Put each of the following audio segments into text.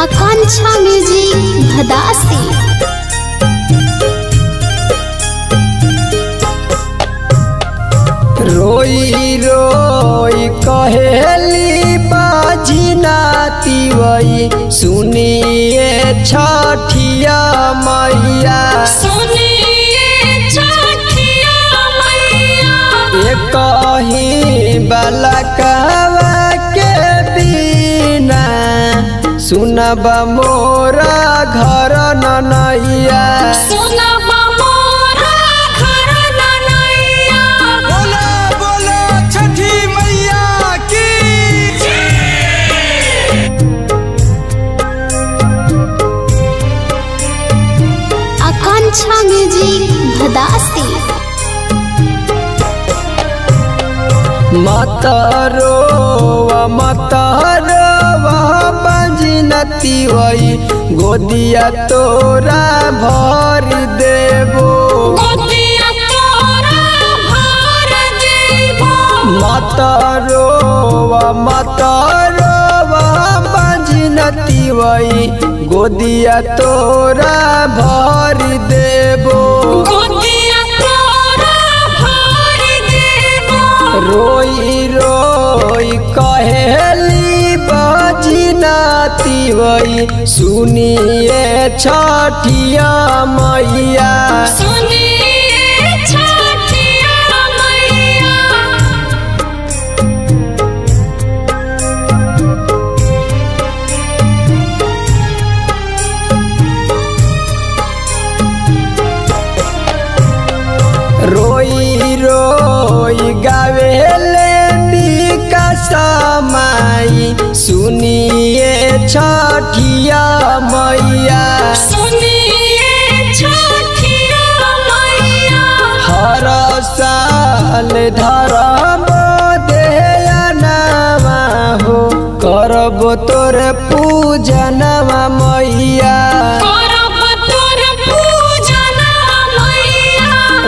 आकांक्षा music भदासी। रोई रोई कहेली बाजी नाती वही सुनिए छठिया मैया, एक ही बालकवा के बिना सुनब मोरा घर ननैया। आकांक्षा म्यूजिक भदासी। मत रोवा बंजनती वही गोदिया तोरा भर देबो। मत रोवा बंजनती वही गोदिया तोरा भर देबो। रोई रोई कहेली बजनाती वही सुनिए छठिया मैया। रोई रोई गावेले समाई सुनिए छठिया मैया। हर साल धरब देयनवा हो करब तोर पूजनवा मैया।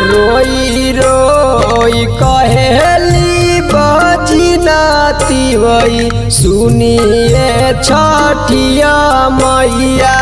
रोई रोई कहेली बजनाती वही सुनिए छठिया मैया।